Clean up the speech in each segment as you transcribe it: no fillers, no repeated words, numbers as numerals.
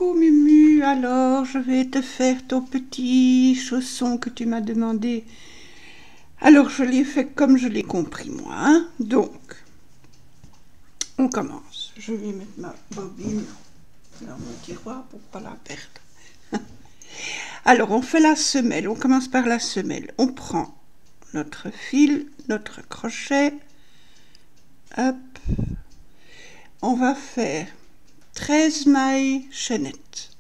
Coucou Mumu, alors je vais te faire ton petit chausson que tu m'as demandé. Alors je l'ai fait comme je l'ai compris moi, hein. Donc, on commence. Je vais mettre ma bobine dans mon tiroir pour pas la perdre. Alors on fait la semelle, on commence par la semelle. On prend notre fil, notre crochet, hop. On va faire 13 mailles chaînettes.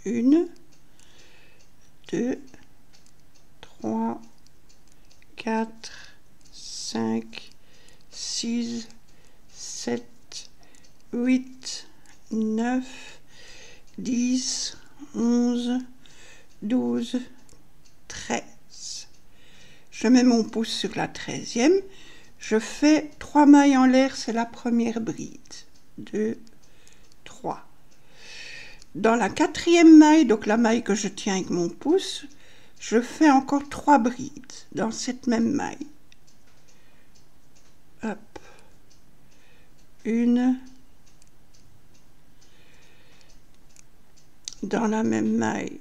1, 2, 3, 4, 5, 6, 7, 8, 9, 10, 11, 12, 13. Je mets mon pouce sur la 13e. Je fais 3 mailles en l'air, c'est la première bride. 2, 3. Dans la 4e maille, donc la maille que je tiens avec mon pouce, je fais encore 3 brides dans cette même maille. Hop. 1. Dans la même maille,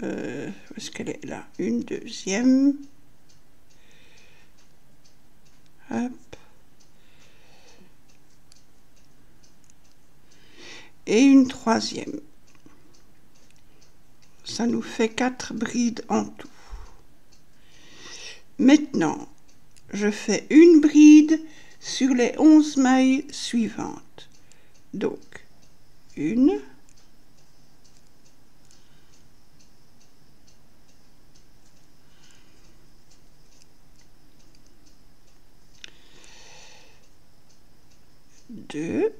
où est-ce qu'elle est là? Une deuxième. Hop. Et une troisième. Ça nous fait 4 brides en tout. Maintenant, je fais une bride sur les 11 mailles suivantes. Donc, 1, 2,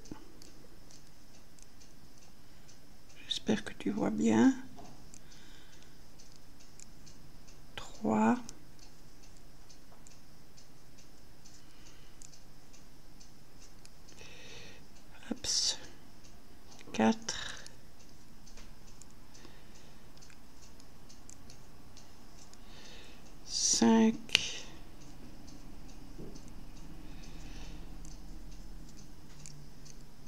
j'espère que tu vois bien, 3, 4, 5,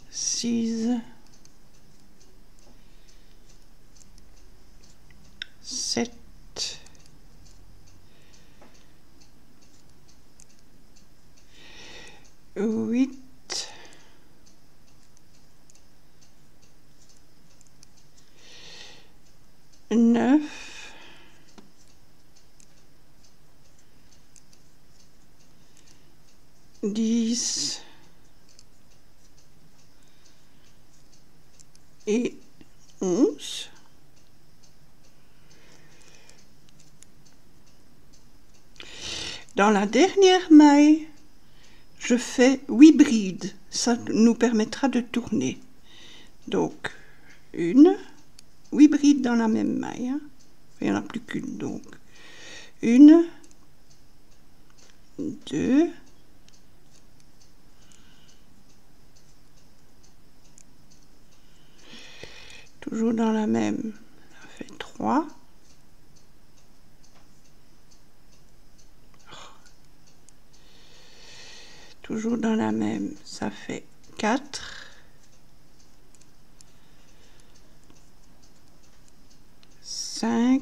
6, 7, 8, 9, 10 et 11. Dans la dernière maille, je fais 8 brides. Ça nous permettra de tourner. Donc, 1, 8 brides dans la même maille. Hein. Il n'y en a plus qu'une. Donc, 1, 2, toujours dans la même, ça fait 3. Toujours dans la même, ça fait 4. 5.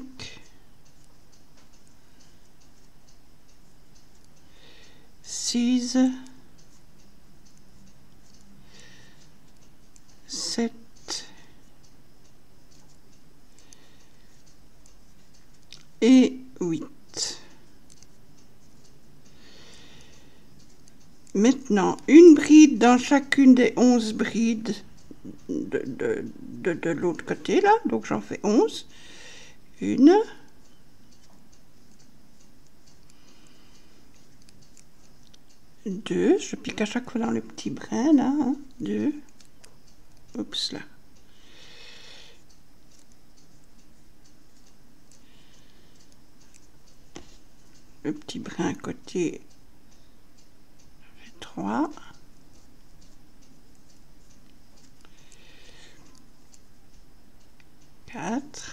6. 7. 8. Maintenant, une bride dans chacune des 11 brides de l'autre côté, là. Donc, j'en fais 11. 1. 2. Je pique à chaque fois dans le petit brin, là. 2. Oups, là. Le petit brin à côté. 3, 4,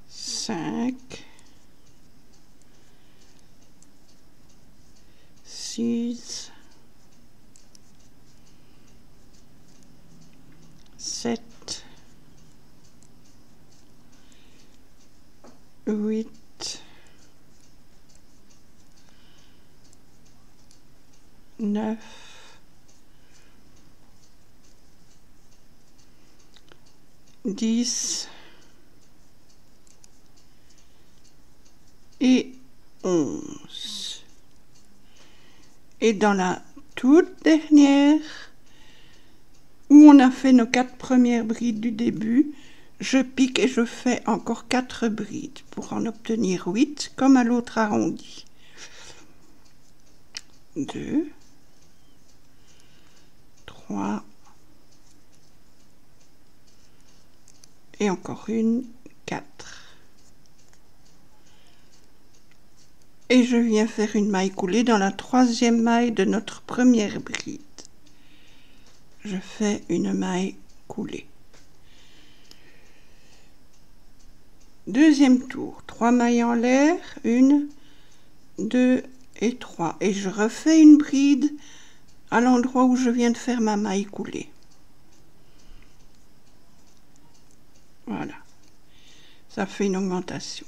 5, 6, 8, 9, 10 et 11. Et dans la toute dernière, où on a fait nos 4 premières brides du début, je pique et je fais encore 4 brides pour en obtenir 8 comme à l'autre arrondi. 2, 3 et encore une, 4. Et je viens faire une maille coulée dans la 3e maille de notre première bride. Je fais une maille coulée. Deuxième tour, 3 mailles en l'air, 1, 2 et 3. Et je refais une bride à l'endroit où je viens de faire ma maille coulée. Voilà, ça fait une augmentation.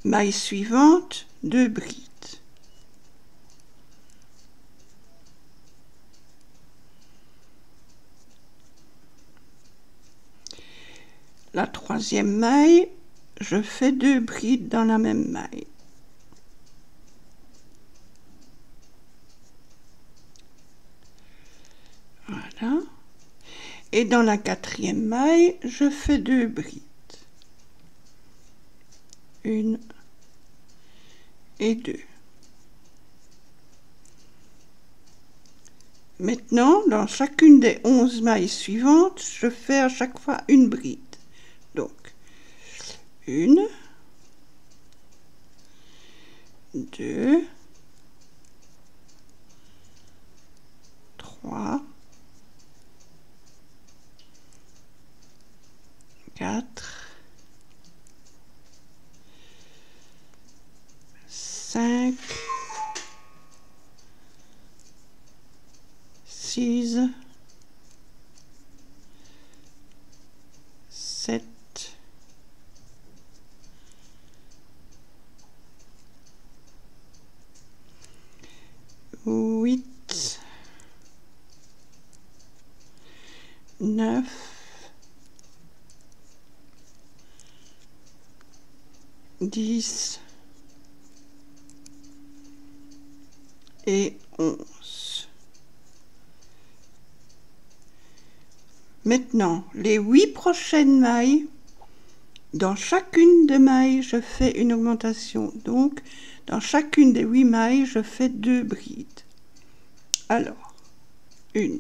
Maille suivante, 2 brides. La 3e maille, je fais 2 brides dans la même maille. Voilà. Et dans la 4e maille, je fais 2 brides. 1 et 2. Maintenant, dans chacune des 11 mailles suivantes, je fais à chaque fois une bride. Donc, 1, 2, 3, 4, 5, 6, 7, 8, 9, 10 et 11. Maintenant, les 8 prochaines mailles, dans chacune des mailles, je fais une augmentation. Donc, dans chacune des 8 mailles, je fais 2 brides. Alors, 1,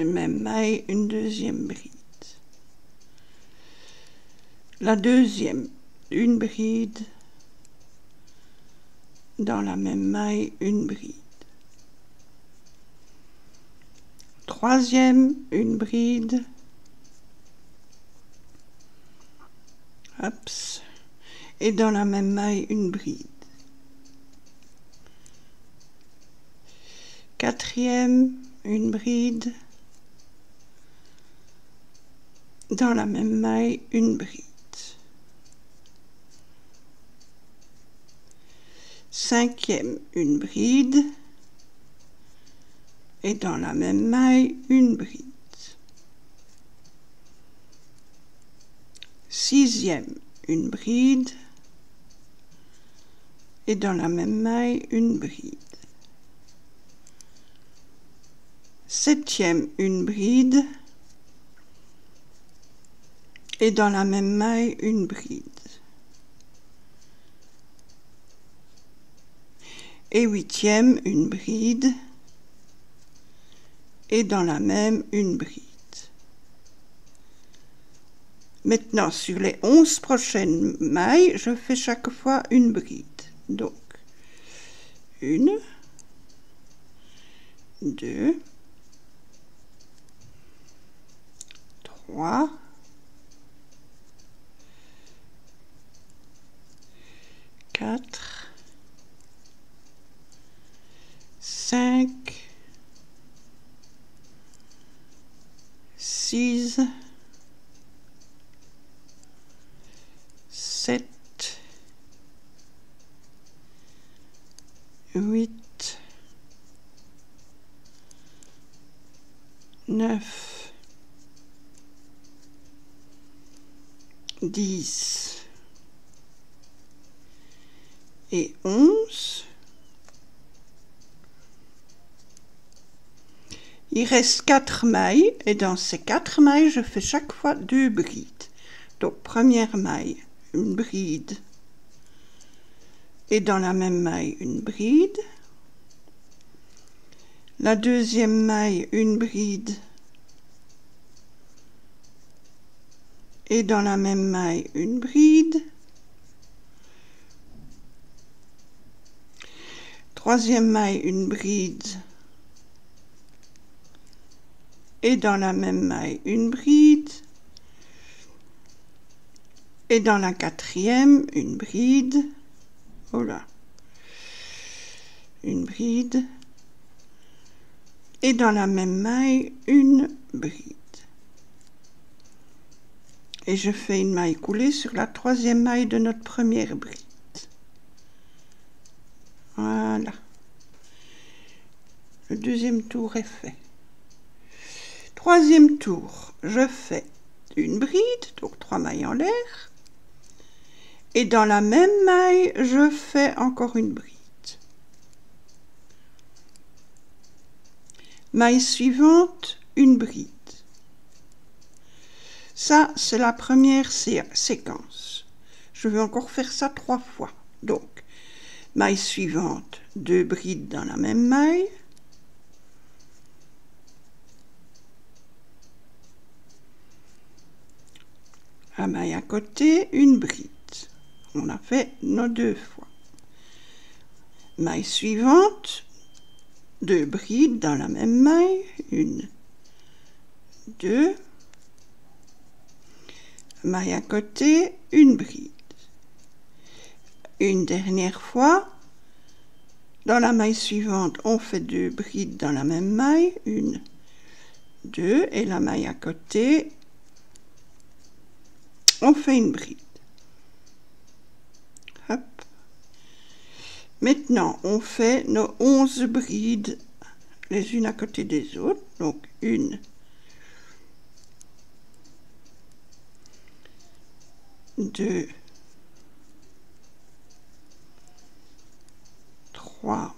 même maille, une deuxième bride. La deuxième, une bride. Dans la même maille, une bride. Troisième, une bride. Hop. Et dans la même maille, une bride. Quatrième, une bride. Dans la même maille, une bride. Cinquième, une bride. Et dans la même maille, une bride. Sixième, une bride. Et dans la même maille, une bride. Septième, une bride. Et dans la même maille, une bride. Et huitième, une bride. Et dans la même, une bride. Maintenant, sur les 11 prochaines mailles, je fais chaque fois une bride. Donc, 1, 2, 3, 4, 5, 6, 8, 9, 10 et 11. Il reste 4 mailles et dans ces 4 mailles, je fais chaque fois 2 brides. Donc première maille, une bride et dans la même maille, une bride. La deuxième maille, une bride et dans la même maille, une bride. Troisième maille, une bride et dans la même maille, une bride. Et dans la quatrième, une bride. Oh là. Une bride. Et dans la même maille, une bride. Et je fais une maille coulée sur la troisième maille de notre première bride. Voilà. Le deuxième tour est fait. Troisième tour, je fais une bride, donc 3 mailles en l'air. Et dans la même maille, je fais encore une bride. Maille suivante, une bride. Ça, c'est la première séquence. Je vais encore faire ça 3 fois. Donc, maille suivante, 2 brides dans la même maille. La maille à côté, une bride. On a fait nos 2 fois. Maille suivante, 2 brides dans la même maille, 1, 2. Maille à côté, une bride. Une dernière fois, dans la maille suivante, on fait 2 brides dans la même maille, 1, 2, et la maille à côté, on fait une bride. Hop. Maintenant, on fait nos 11 brides les unes à côté des autres. Donc, 1, 2, 3,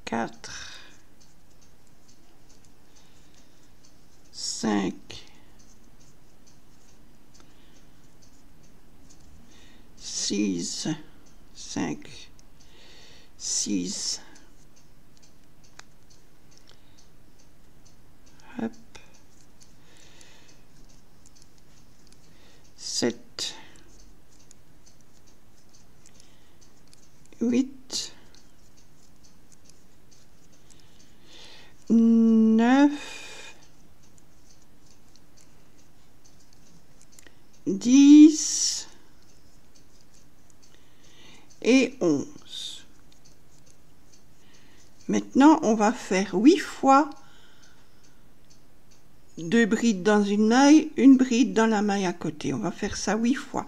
4, 5, 6, 5, 6, hop, 7, 8, 9, 10 et 11. Maintenant, on va faire 8 fois 2 brides dans une maille, une bride dans la maille à côté. On va faire ça 8 fois.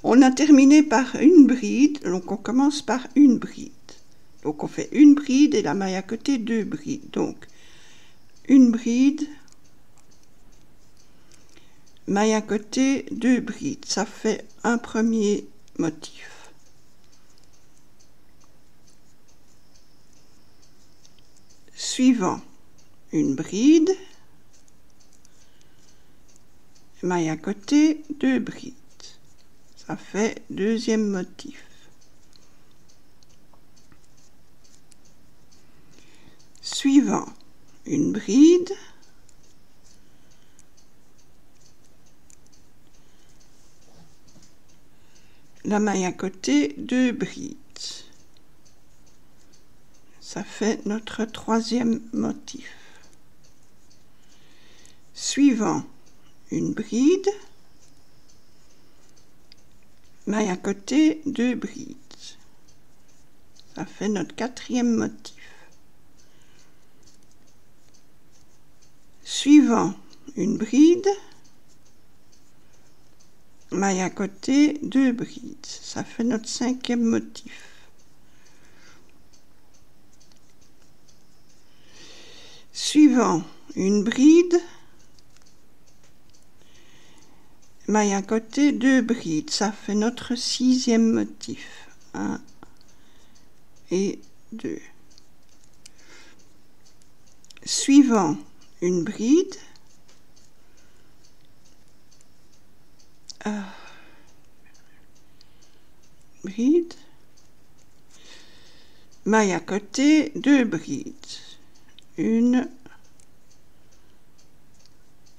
On a terminé par une bride, donc on commence par une bride. Donc on fait une bride et la maille à côté, 2 brides. Donc une bride, maille à côté, 2 brides. Ça fait un premier motif. Suivant, une bride, maille à côté, 2 brides. Ça fait deuxième motif. Suivant, une bride, la maille à côté, 2 brides. Ça fait notre troisième motif. Suivant, une bride, maille à côté, 2 brides. Ça fait notre quatrième motif. Suivant, une bride, maille à côté, 2 brides. Ça fait notre 5e motif. Suivant, une bride, maille à côté, 2 brides. Ça fait notre 6e motif. 1 et 2. Suivant, une bride, bride, maille à côté, 2 brides. 1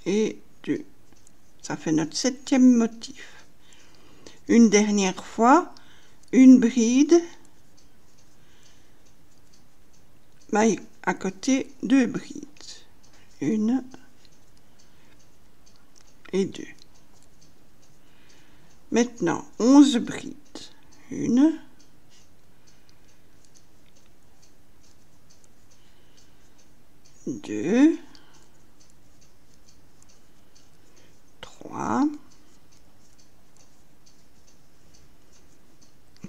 et 2. Ça fait notre 7e motif. Une dernière fois, une bride, maille à côté, 2 brides. 1 et 2. Maintenant, 11 brides. 1, 2, 3,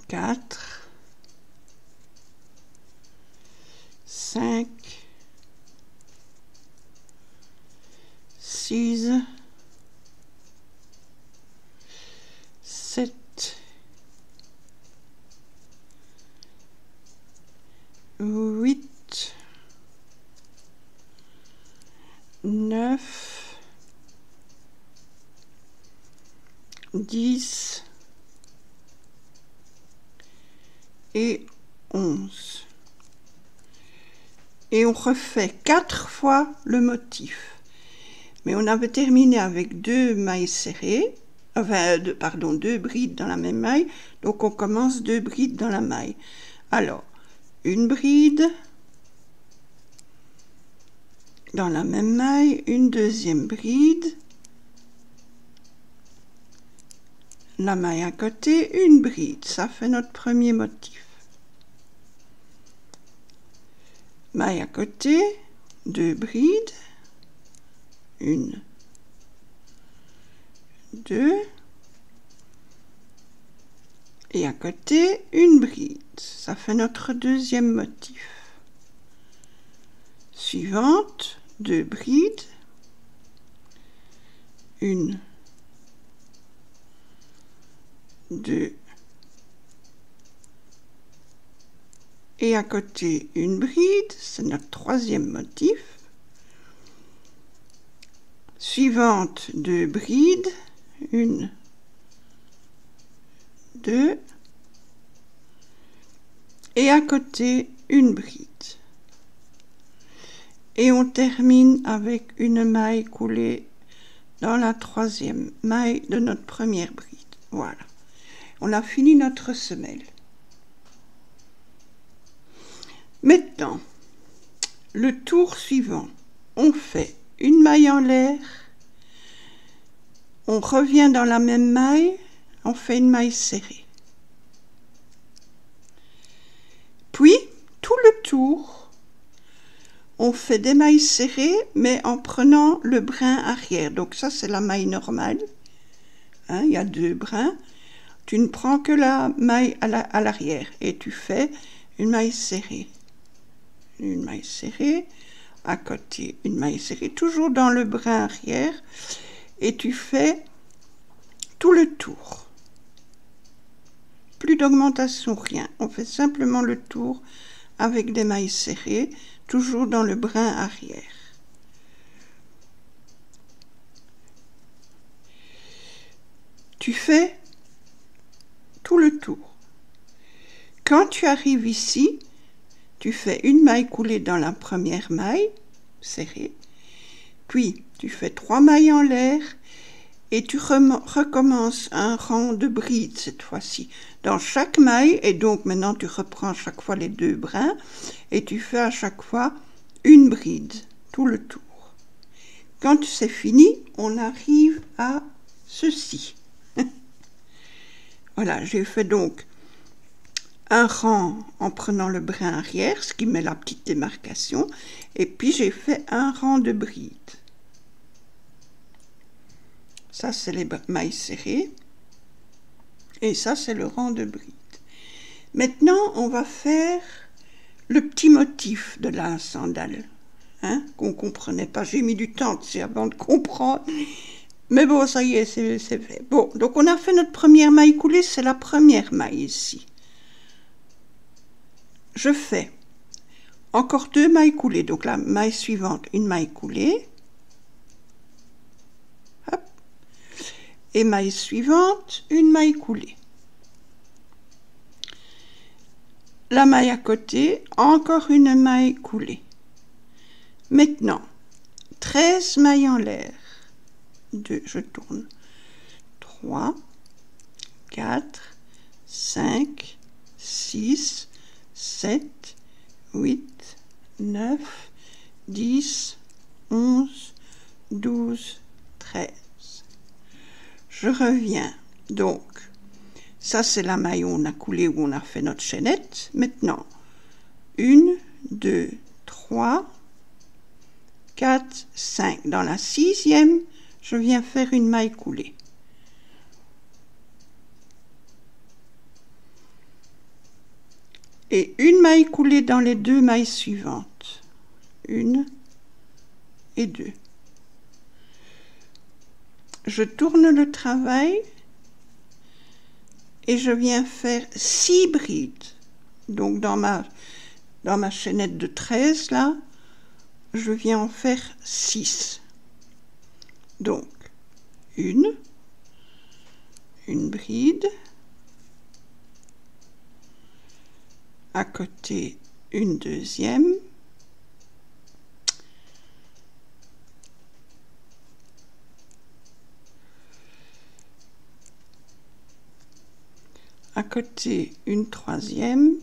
4, 5, 6, 7, 8, 9, 10 et 11. Et on refait 4 fois le motif. Mais on avait terminé avec 2 mailles serrées, enfin, 2 brides dans la même maille, donc on commence 2 brides dans la maille. Alors, une bride dans la même maille, une deuxième bride, la maille à côté, une bride. Ça fait notre premier motif. Maille à côté, 2 brides, 1, 2, et à côté, une bride. Ça fait notre deuxième motif. Suivante, 2 brides, 1, 2, et à côté, une bride, c'est notre troisième motif. Suivante, 2 brides, 1, 2, et à côté, une bride. Et on termine avec une maille coulée dans la troisième maille de notre première bride. Voilà, on a fini notre semelle. Maintenant, le tour suivant, on fait une maille en l'air, on revient dans la même maille, on fait une maille serrée. Puis, tout le tour, on fait des mailles serrées, mais en prenant le brin arrière. Donc ça, c'est la maille normale. Hein, il y a 2 brins. Tu ne prends que la maille à l'arrière et tu fais une maille serrée. Une maille serrée, à côté une maille serrée, toujours dans le brin arrière. Et tu fais tout le tour. Plus d'augmentation, rien. On fait simplement le tour avec des mailles serrées, toujours dans le brin arrière. Tu fais tout le tour. Quand tu arrives ici, tu fais une maille coulée dans la première maille, serrée, puis tu fais 3 mailles en l'air, et tu recommences un rang de brides cette fois-ci dans chaque maille, et donc maintenant tu reprends chaque fois les 2 brins et tu fais à chaque fois une bride tout le tour. Quand c'est fini, on arrive à ceci. Voilà, j'ai fait donc un rang en prenant le brin arrière, ce qui met la petite démarcation, et puis j'ai fait un rang de brides. Ça, c'est les mailles serrées. Et ça, c'est le rang de bride. Maintenant, on va faire le petit motif de la sandale, hein, qu'on ne comprenait pas. J'ai mis du temps avant de comprendre. Mais bon, ça y est, c'est fait. Bon, donc on a fait notre première maille coulée, c'est la première maille ici. Je fais encore 2 mailles coulées. Donc la maille suivante, une maille coulée. Hop. Et maille suivante, une maille coulée. La maille à côté, encore une maille coulée. Maintenant, 13 mailles en l'air. 2, je tourne. 3, 4, 5, 6, 7, 8, 9, 10, 11, 12, 13. Je reviens. Donc, ça c'est la maille où on a coulé, où on a fait notre chaînette. Maintenant, 1, 2, 3, 4, 5. Dans la 6e, je viens faire une maille coulée. Et une maille coulée dans les 2 mailles suivantes. 1 et 2. Je tourne le travail et je viens faire 6 brides. Donc dans ma chaînette de 13 là, je viens en faire 6. Donc une bride, à côté une deuxième, à côté une troisième,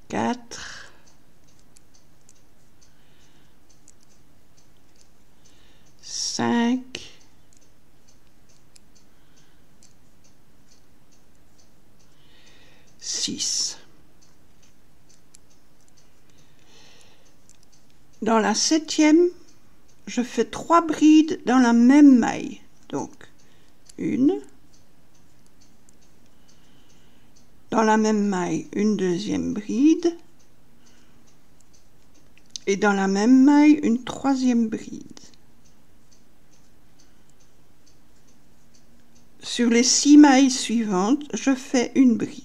quatre, cinq, six. Dans la 7e, je fais 3 brides dans la même maille. Donc, une. Dans la même maille, une deuxième bride. Et dans la même maille, une troisième bride. Sur les 6 mailles suivantes, je fais une bride.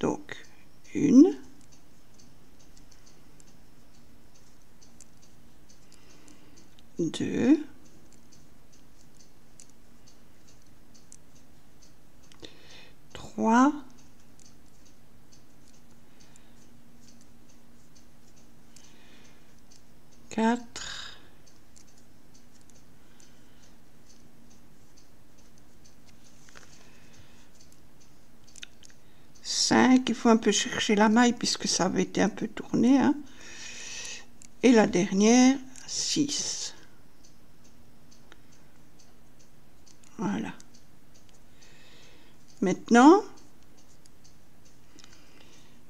Donc, une. Deux, 3, 4, 5, il faut un peu chercher la maille puisque ça avait été un peu tourné, hein. Et la dernière, 6. Voilà. Maintenant,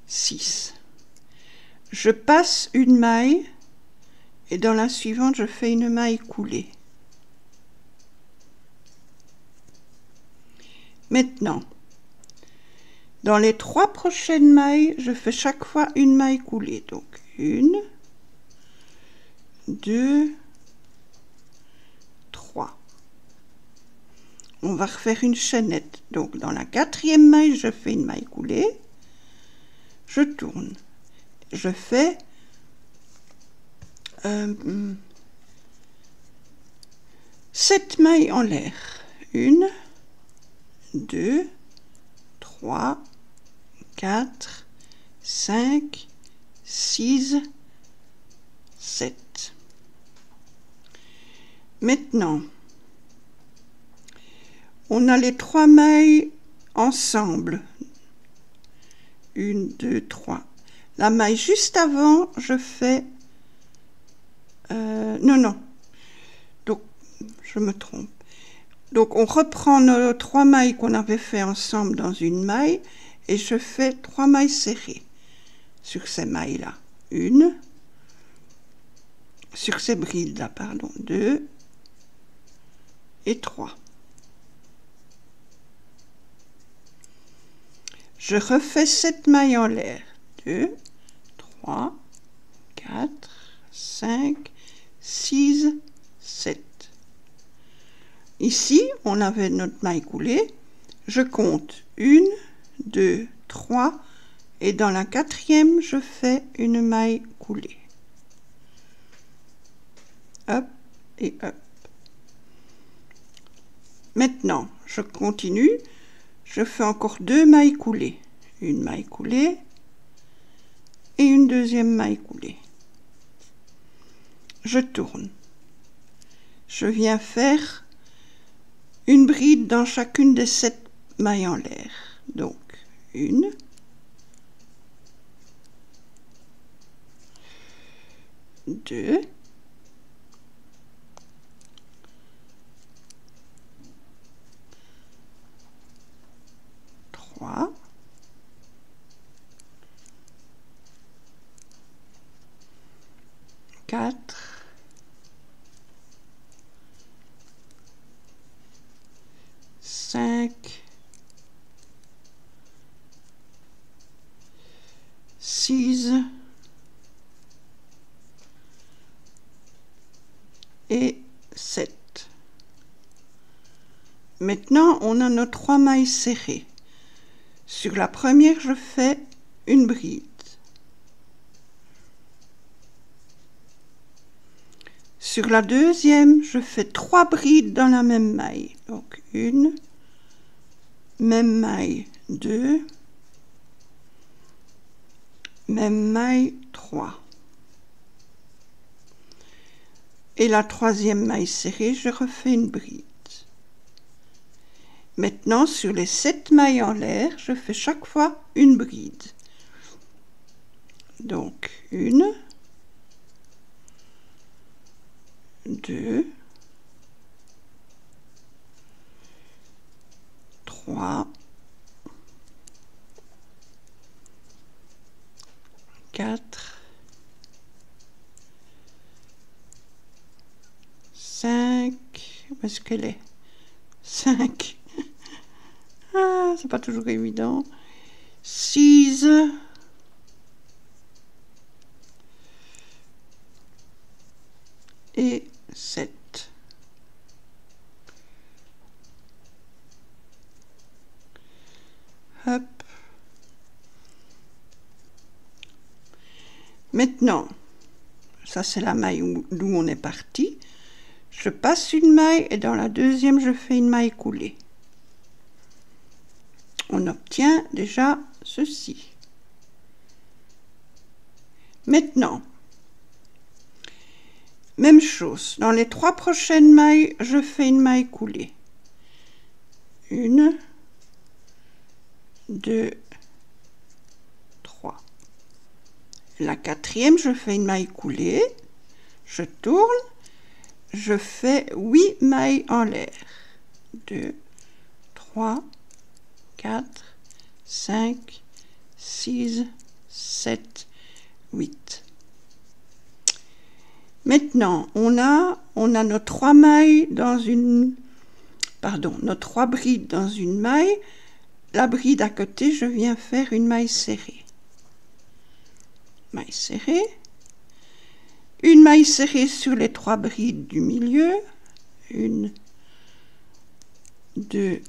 6. Je passe une maille et dans la suivante, je fais une maille coulée. Maintenant, dans les 3 prochaines mailles, je fais chaque fois une maille coulée. Donc, 1, 2, 3. On va refaire une chaînette. Donc, dans la 4e maille, je fais une maille coulée. Je tourne. Je fais 7 mailles en l'air. 1, 2, 3, 4, 5, 6, 7. Maintenant, on a les 3 mailles ensemble. 1, 2, 3. La maille juste avant, je fais... non. Donc, je me trompe. Donc, on reprend nos 3 mailles qu'on avait fait ensemble dans une maille et je fais 3 mailles serrées sur ces mailles-là. 1, sur ces brides-là, pardon. 2, et 3. Je refais 7 mailles en l'air. 2, 3, 4, 5, 6, 7. Ici, on avait notre maille coulée. Je compte 1, 2, 3 et dans la 4e, je fais une maille coulée. Hop et hop. Maintenant, je continue. Je fais encore 2 mailles coulées. Une maille coulée et une deuxième maille coulée. Je tourne. Je viens faire une bride dans chacune des 7 mailles en l'air. Donc, 1, 2, 3, 4, 5, 6 et 7. Maintenant, on a nos 3 mailles serrées. Sur la première, je fais une bride. Sur la deuxième, je fais 3 brides dans la même maille. Donc, une, même maille 2, même maille 3. Et la troisième maille serrée, je refais une bride. Maintenant, sur les 7 mailles en l'air, je fais chaque fois une bride. Donc, 1, 2, 3, 4, 5, où est-ce qu'elle est? 5. Ah, c'est pas toujours évident. 6, et 7. Hop. Maintenant, ça c'est la maille d'où on est parti. Je passe une maille et dans la deuxième, je fais une maille coulée. On obtient déjà ceci. Maintenant, même chose. Dans les 3 prochaines mailles, je fais une maille coulée. 1, 2, 3. La 4e, je fais une maille coulée. Je tourne. Je fais 8 mailles en l'air. 2, 3, 4, 5, 6, 7, 8. Maintenant, on a nos 3 mailles dans une... Pardon, nos 3 brides dans une maille. La bride à côté, je viens faire une maille serrée. Maille serrée. Une maille serrée sur les 3 brides du milieu. 1, 2,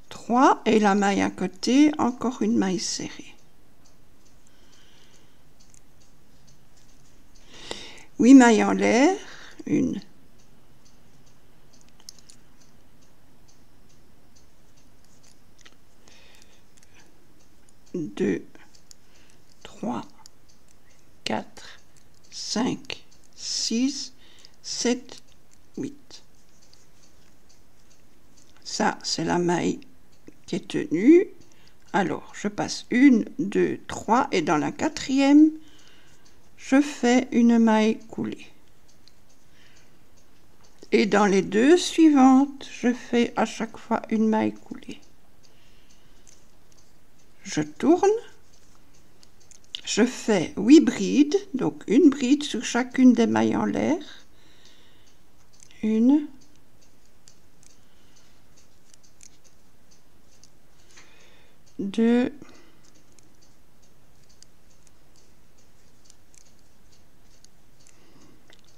3. Et la maille à côté, encore une maille serrée. 8 mailles en l'air. 1, 2, 3, 4, 5, 6, 7, 8. Ça, c'est la maille qui est tenue. Alors, je passe 1, 2, 3 et dans la 4e, je fais une maille coulée. Et dans les 2 suivantes, je fais à chaque fois une maille coulée. Je tourne. Je fais 8 brides, donc une bride sur chacune des mailles en l'air. 1, 2,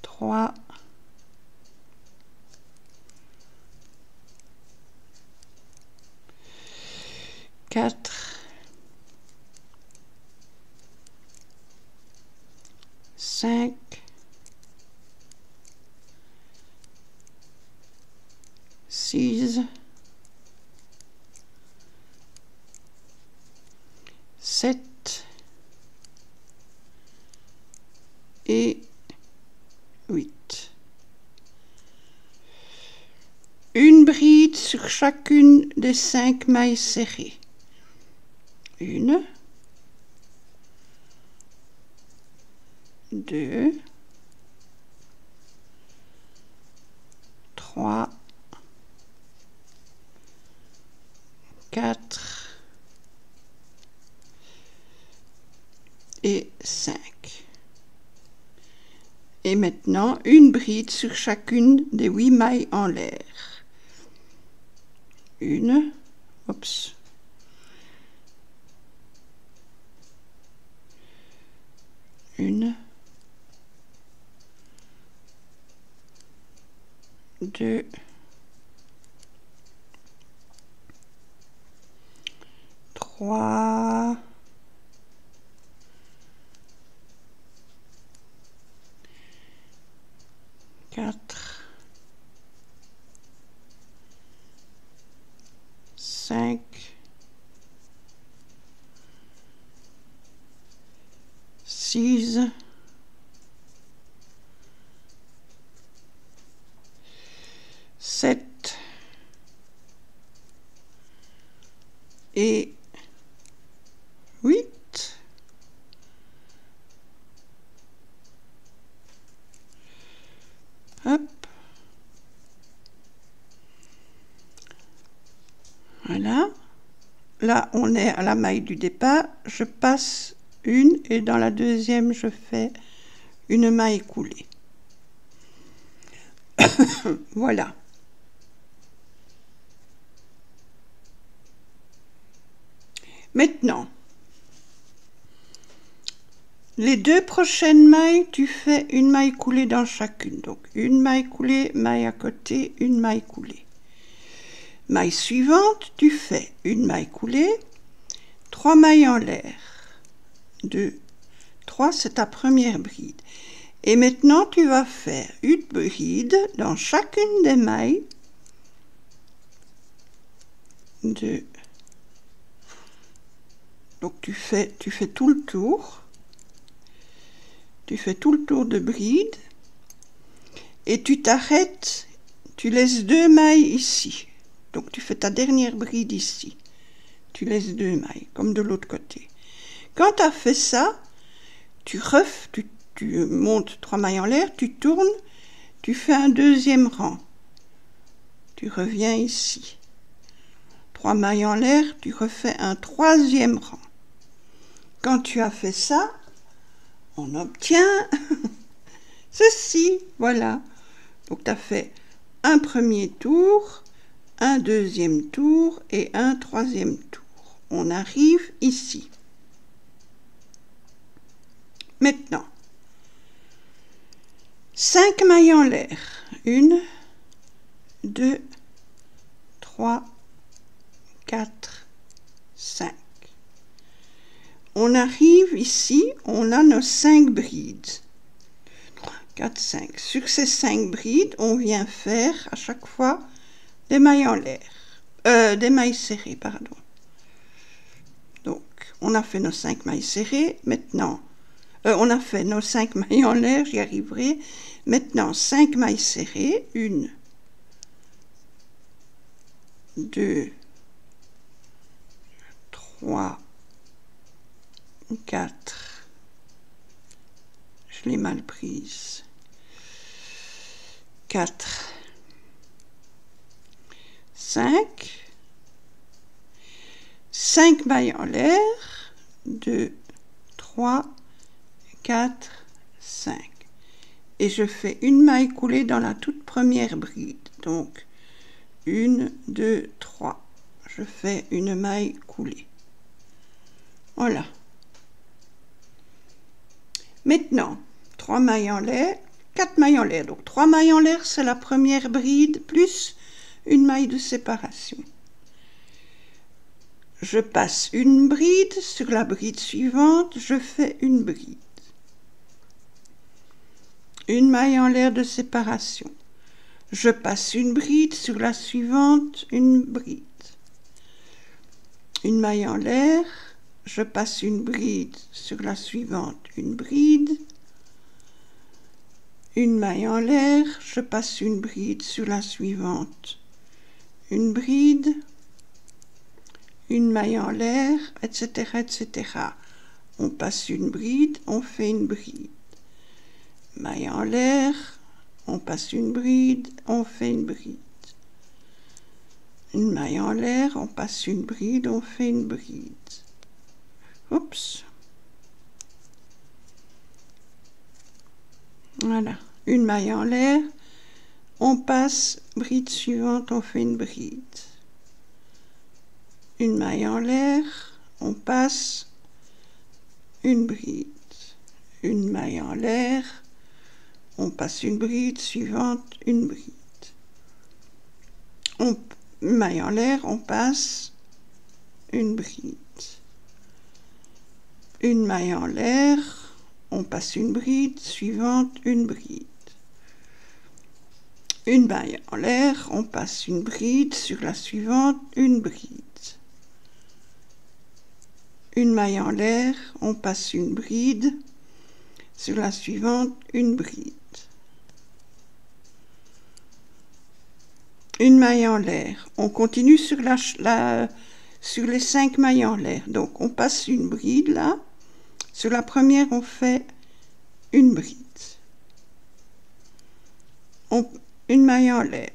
3, 4, 5, 6, 7 et 8. Une bride sur chacune des 5 mailles serrées. 1, 2, 3, 4 et 5. Et maintenant, une bride sur chacune des 8 mailles en l'air. 1, oups, 1, 2, 3, 4, 5, 6, 7 et 8. Hop. Voilà. Là, on est à la maille du départ. Je passe une et dans la deuxième, je fais une maille coulée. Voilà. Maintenant, les 2 prochaines mailles, tu fais une maille coulée dans chacune. Donc, une maille coulée, maille à côté, une maille coulée. Maille suivante, tu fais une maille coulée, 3 mailles en l'air. 2, 3, c'est ta première bride. Et maintenant, tu vas faire une bride dans chacune des mailles. 2. Donc, tu fais tout le tour. Tu fais tout le tour de bride. Et tu t'arrêtes, tu laisses 2 mailles ici. Donc, tu fais ta dernière bride ici. Tu laisses 2 mailles, comme de l'autre côté. Quand tu as fait ça, tu montes 3 mailles en l'air, tu tournes, tu fais un deuxième rang. Tu reviens ici. 3 mailles en l'air, tu refais un troisième rang. Quand tu as fait ça, on obtient ceci, voilà. Donc tu as fait un premier tour, un deuxième tour et un troisième tour. On arrive ici. Maintenant, 5 mailles en l'air. 1, 2, 3, 4, 5. On arrive ici, on a nos 5 brides. 3, 4, 5. Sur ces 5 brides, on vient faire à chaque fois des mailles en l'air. Des mailles serrées, pardon. Donc, on a fait nos 5 mailles serrées. Maintenant, on a fait nos 5 mailles en l'air, j'y arriverai. Maintenant, 5 mailles serrées. 1, 2, 3, 4. Je l'ai mal prise. 4, 5. 5 mailles en l'air. 2, 3, 4, 5. Et je fais une maille coulée dans la toute première bride. Donc, 1, 2, 3. Je fais une maille coulée. Voilà. Maintenant, 3 mailles en l'air, 4 mailles en l'air. Donc 3 mailles en l'air, c'est la première bride plus une maille de séparation. Je passe une bride, sur la bride suivante, je fais une bride. Une maille en l'air de séparation. Je passe une bride, sur la suivante, une bride. Une maille en l'air, je passe une bride, sur la suivante, une bride. Une maille en l'air, je passe une bride, sur la suivante, une bride. Une maille en l'air, etc., etc. On passe une bride, on fait une bride. Maille en l'air, on passe une bride, on fait une bride. Une maille en l'air, on passe une bride, on fait une bride. Oups. Voilà. Une maille en l'air, on passe bride suivante, on fait une bride. Une maille en l'air, on passe une bride. Une maille en l'air, on passe une bride suivante, une bride. Une maille en l'air, on passe une bride. Une maille en l'air, on passe une bride suivante, une bride. Une maille en l'air, on passe une bride sur la suivante, une bride. Une maille en l'air, on passe une bride, sur la suivante, une bride. Une maille en l'air, on continue sur, sur les 5 mailles en l'air. Donc on passe une bride là, sur la première on fait une bride. Une maille en l'air.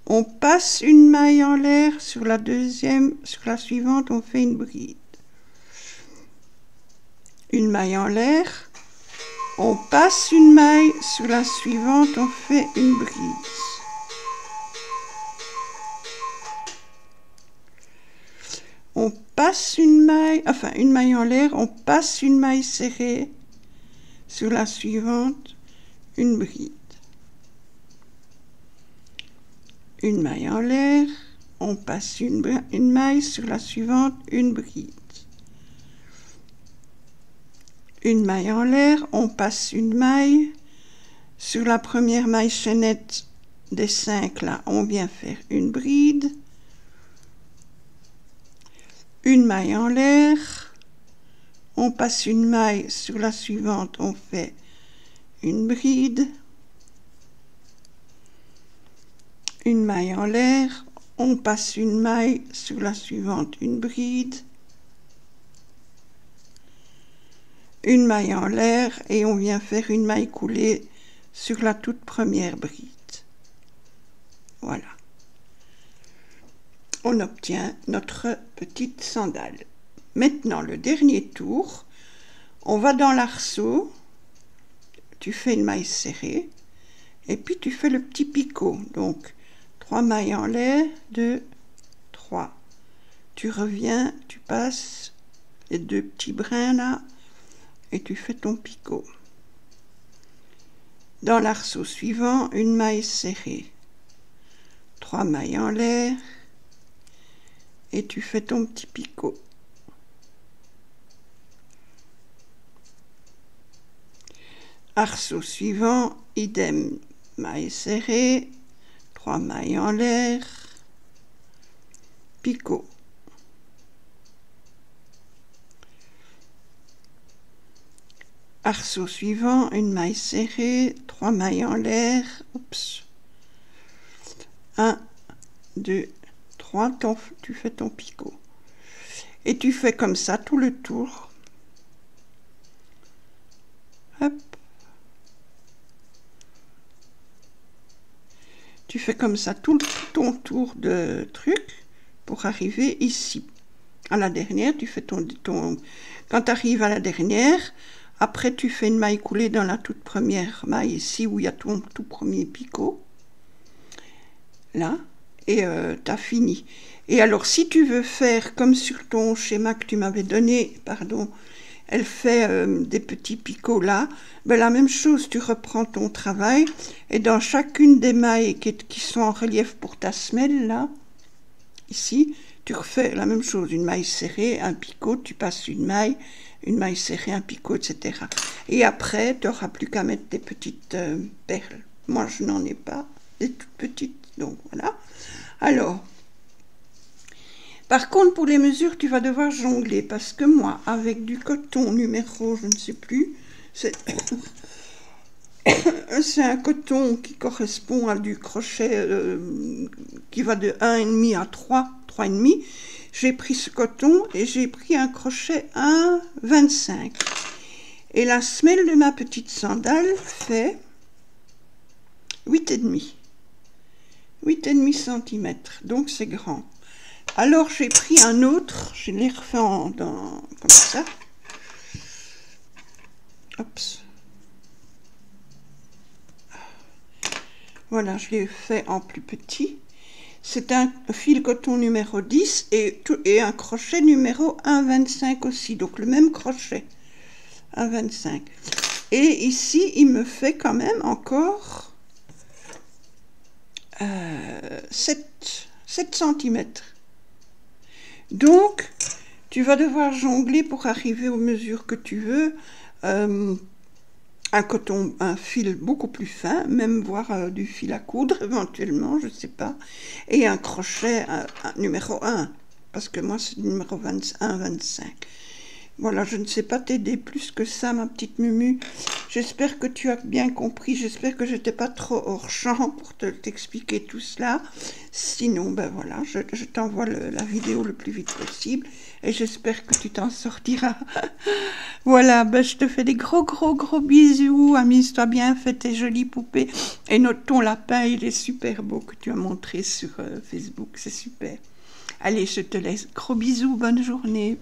On passe une maille en l'air, sur la deuxième, sur la suivante on fait une bride. Une maille en l'air, on passe une maille, sur la suivante on fait une bride. On passe une maille, enfin une maille en l'air, on passe une maille serrée, sur la suivante une bride. Une maille en l'air, on passe une maille, sur la suivante une bride. Une maille en l'air, on passe une maille, sur la première maille chaînette des 5 là, on vient faire une bride. Une maille en l'air, on passe une maille, sur la suivante on fait une bride. Une maille en l'air, on passe une maille, sur la suivante une bride. Une maille en l'air et on vient faire une maille coulée sur la toute première bride. Voilà. On obtient notre petite sandale. Maintenant, le dernier tour, on va dans l'arceau, tu fais une maille serrée et puis tu fais le petit picot. Donc, 3 mailles en l'air, 2, 3. Tu reviens, tu passes les 2 petits brins là, et tu fais ton picot. Dans l'arceau suivant, une maille serrée, 3 mailles en l'air, et tu fais ton petit picot. Arceau suivant, idem, maille serrée, 3 mailles en l'air, picot. Arceau suivant, une maille serrée, 3 mailles en l'air, oups, 1, 2, 3, tu fais ton picot. Et tu fais comme ça tout le tour. Hop. Tu fais comme ça tout ton tour de truc pour arriver ici. À la dernière, tu fais quand tu arrives à la dernière, après tu fais une maille coulée dans la toute première maille ici où il y a ton tout premier picot. Là, et t'as fini. Et alors, si tu veux faire comme sur ton schéma que tu m'avais donné, pardon, elle fait des petits picots là, ben, la même chose, tu reprends ton travail, et dans chacune des mailles qui sont en relief pour ta semelle, là, ici, tu refais la même chose, une maille serrée, un picot, tu passes une maille serrée, un picot, etc. Et après, tu n'auras plus qu'à mettre des petites perles. Moi, je n'en ai pas, des toutes petites, donc voilà. Alors, par contre, pour les mesures, tu vas devoir jongler, parce que moi, avec du coton numéro, je ne sais plus, c'est un coton qui correspond à du crochet qui va de 1,5 à 3, 3,5. J'ai pris ce coton et j'ai pris un crochet 1,25. Et la semelle de ma petite sandale fait 8,5. 8,5 cm, donc c'est grand. Alors j'ai pris un autre, je l'ai refait comme ça. Oups. Voilà, je l'ai fait en plus petit. C'est un fil coton numéro 10 et un crochet numéro 1,25 aussi, donc le même crochet, 1,25. Et ici, il me fait quand même encore 7 cm. Donc, tu vas devoir jongler pour arriver aux mesures que tu veux. Un fil beaucoup plus fin, même voire du fil à coudre éventuellement, je ne sais pas, et un crochet numéro 1, parce que moi c'est numéro 21, 25. Voilà, je ne sais pas t'aider plus que ça, ma petite Mumu. J'espère que tu as bien compris, j'espère que je n'étais pas trop hors champ pour t'expliquer tout cela. Sinon, ben voilà, je t'envoie la vidéo le plus vite possible et j'espère que tu t'en sortiras. Voilà, ben je te fais des gros bisous. Amuse-toi bien, fais tes jolies poupées. Et note ton lapin, il est super beau que tu as montré sur Facebook, c'est super. Allez, je te laisse. Gros bisous, bonne journée.